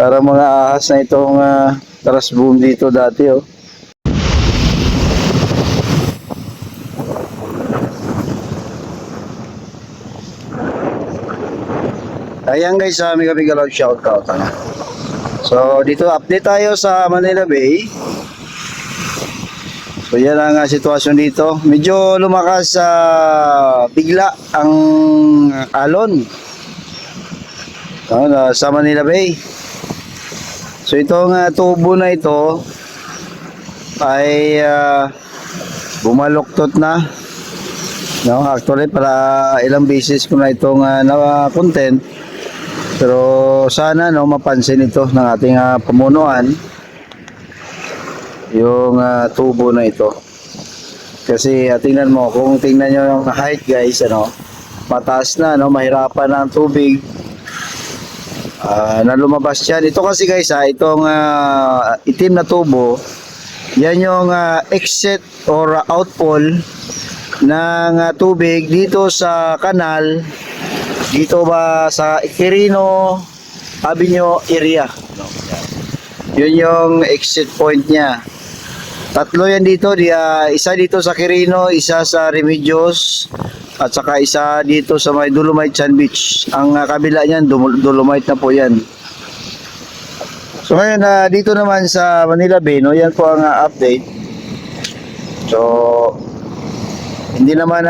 Para mga ahas na itong taras boom dito dati, oh. Ayan guys, may kabigalag shoutout. So dito update tayo sa Manila Bay. So yan ang sitwasyon dito. Medyo lumakas bigla ang alon sa Manila Bay. So itong tubo na ito ay bumaluktot na. No, actually para ilang beses ko na itong na-content. Pero sana mapansin ito ng ating pamunuan yung tubo na ito. Kasi tingnan mo, kung tingnan nyo yung height guys, mataas na, mahirapan ang tubig na lumabas yan. Ito kasi guys, itong itim na tubo, yan yung exit or outfall ng tubig dito sa kanal, dito ba sa Quirino Avenue area. Yun yung exit point niya. Tatlo yan dito, isa dito sa Quirino, isa sa Remedios, at saka isa dito sa may Dolomite Sand Beach. Ang kabila niyan, Dolomite na po yan. So ngayon, dito naman sa Manila Bay, yan po ang update. So, hindi naman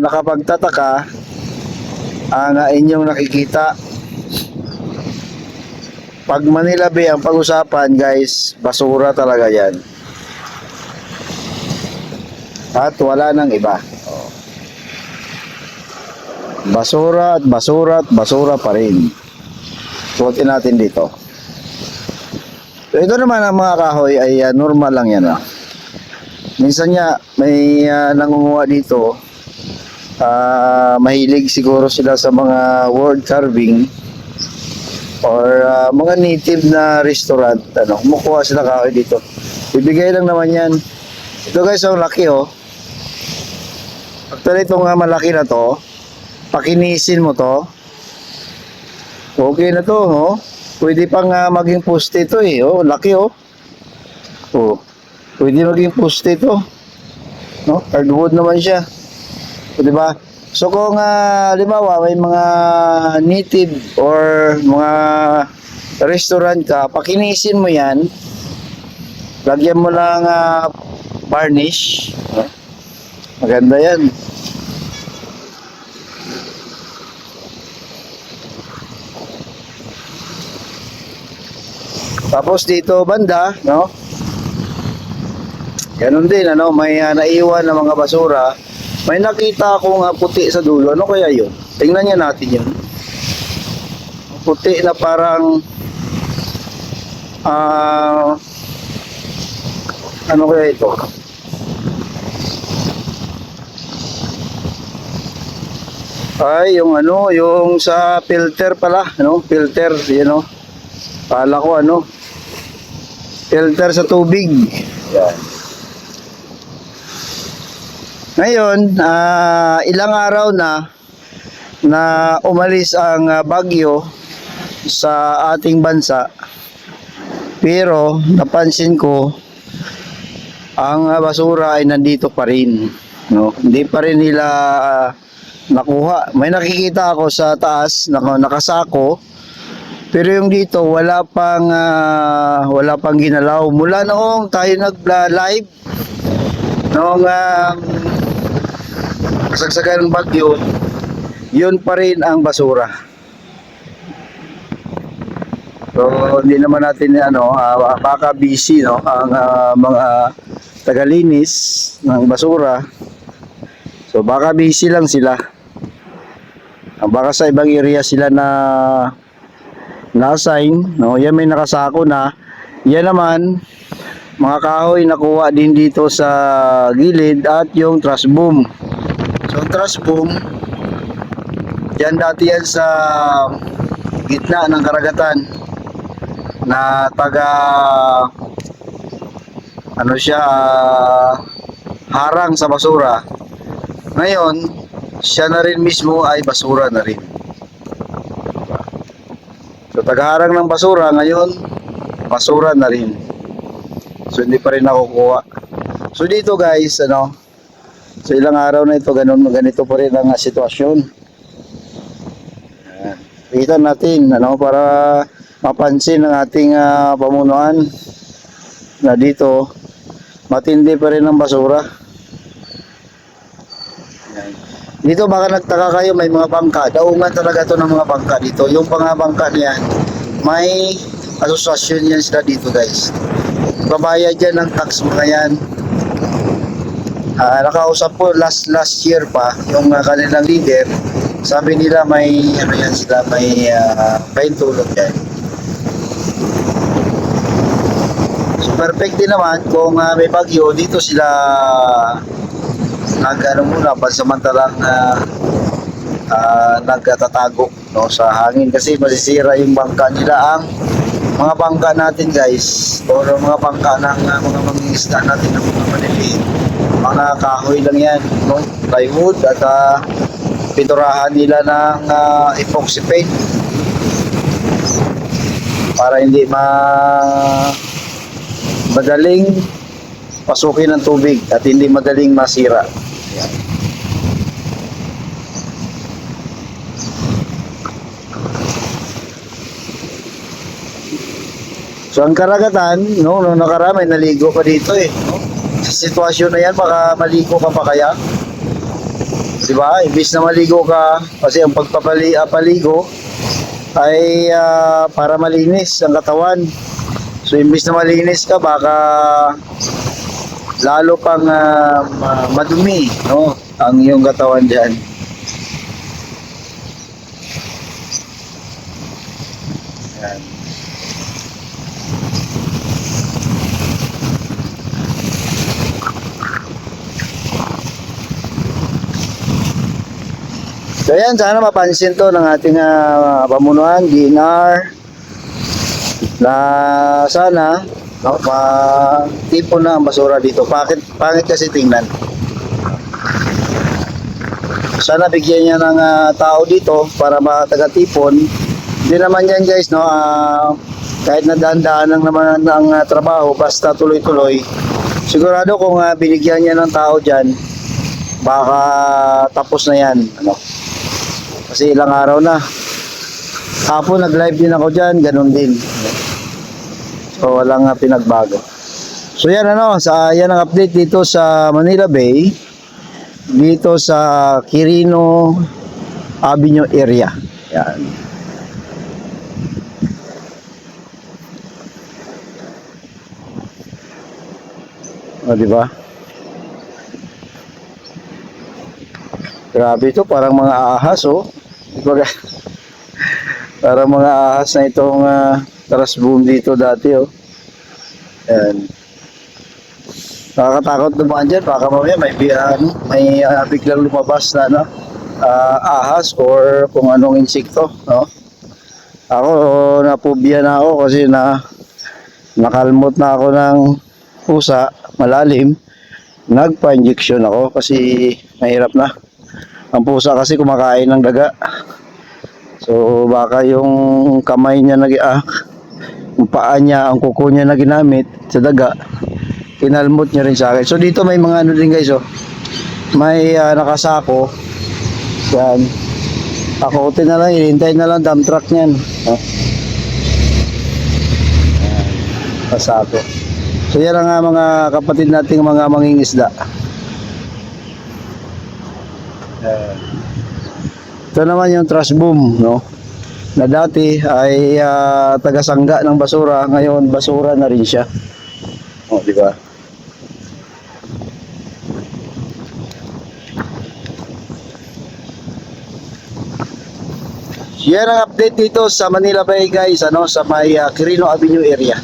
nakapagtataka ang inyong nakikita. Pag Manila Bay ang pag-usapan guys, basura talaga yan. At wala nang iba. Basura at basura at basura pa rin. Suotin natin dito. So, ito naman ang mga kahoy ay normal lang yan. Minsan nga may nangunguha dito. Mahilig siguro sila sa mga wood carving or mga native na restaurant. Kumukuha sila kahoy dito. Bibigay lang naman yan. Ito guys, ang laki oh. Actually itong malaki na to, pakinisin mo to, okay na to, oh. Pwede pang maging poste ito eh, oh, laki oh. Oh, pwede maging poste ito, no? Hardwood naman siya, o, diba? So kung halimbawa may mga native or mga restaurant ka, pakinisin mo yan, lagyan mo lang varnish, no? Maganda yan. Tapos dito banda, no? Ganun din, may naiwan na mga basura. May nakita akong puti sa dulo. Ano kaya yun? Tingnan niya natin yun. Puti na parang ano kaya ito? Ay, yung yung sa filter pala, filter, Kala ko filter sa tubig. Yan. Ngayon, ilang araw na umalis ang bagyo sa ating bansa. Pero napansin ko ang basura ay nandito pa rin, Hindi pa rin nila nakuha. May nakikita ako sa taas nakasako, pero yung dito wala pang ginalaw mula noong tayo nag-live noong kasagsagan ng bagyo. Yun pa rin ang basura. So hindi naman natin baka busy ang mga tagalinis ng basura. So baka busy lang sila. Baka sa ibang area sila na-assign, Yan may nakasako na. Yan naman mga kahoy nakuha din dito sa gilid at yung truss boom. So truss boom, yan dati yan sa gitna ng karagatan na taga harang sa basura. Ngayon siya na rin mismo ay basura na rin. So tagaharang ng basura ngayon, basura na rin. So hindi pa rin nakukuha. So dito guys, ano, sa ilang araw na ito, ganito pa rin ang sitwasyon. Kita natin, ano, para mapansin ng ating pamunuan na dito matindi pa rin ang basura. Dito baka nagtaka kayo, may mga bangka. Daungan talaga to ng mga bangka dito. Yung mga bangka niyan, may asosasyon yan sila dito guys. Babayad yan ng tax mga yan. Nakausap po last year pa yung kanilang leader. Sabi nila may ano yan sila, may tulog yan. So perfect din naman kung may bagyo dito sila muna pansamantalang nagtatago, no, sa hangin kasi masisira yung bangka nila. Ang mga bangka natin guys, o mga bangka ng mga mangingisda natin ng mga maliliit, mga kahoy lang yan, no, plywood at piturahan nila ng epoxy paint para hindi madaling pasukin ng tubig at hindi madaling masira. Ayan. So ang karagatan, no, nung nakarami naligo pa dito no? Sa sitwasyon na yan, baka maligo ka pa kaya? Diba? Imbis na maligo ka, kasi ang paligo ay para malinis ang katawan. So imbis na malinis ka, baka lalo pang madumi, no, ang iyong katawan diyan. Yan. So yan, sana mapansin to ng ating pamunuan, DNR, na sana no, matipon na ang basura dito. Pangit kasi tingnan. Sana bigyan niya ng tao dito para matagatipon. Hindi naman yan guys, no, kahit na dahan-dahan lang naman ang trabaho, basta tuloy-tuloy. Sigurado kung binigyan niya ng tao dyan, baka tapos na yan, ano. Kasi ilang araw na. Hapon nag-live din ako dyan, ganun din. So walang pinagbago. So yan ano, yan ang update dito sa Manila Bay, dito sa Quirino Avenue area. Yan. O diba? Grabe ito, parang mga ahas oh. Diba? Parang mga ahas na itong taras boom dito dati oh. Ayan. Nakakatakot naman dyan, baka mamaya may biglang lumabas na ahas or kung anong insekto, no? Ako napubya na ako kasi nakalmot na ako ng pusa malalim. Nagpa-injection ako kasi mahirap na. Ang pusa kasi kumakain ng daga. So baka yung kamay niya yung paa niya, ang kuko niya na ginamit sa daga, kinalmot niya rin sa akin. So dito may mga ano din guys oh. May nakasako. Yan. Pakutin na lang, hinintay na lang dump truck niyan. Oh. Kasako. So yan ang mga kapatid nating mga mangingisda. Ito naman yung trash boom, no? Na dati ay tagasangga ng basura, ngayon basura na rin siya. O, di ba? Yan ang update dito sa Manila Bay guys, ano, sa may Quirino Avenue area.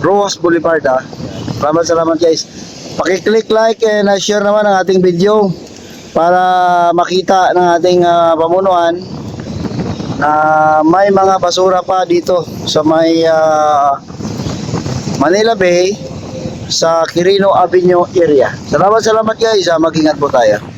Rojas Boulevard ah. Salamat guys. Paki-click like and share naman ang ating video para makita ng ating pamunuan na may mga basura pa dito sa may Manila Bay sa Quirino Avenue area. Salamat guys, mag-ingat po tayo.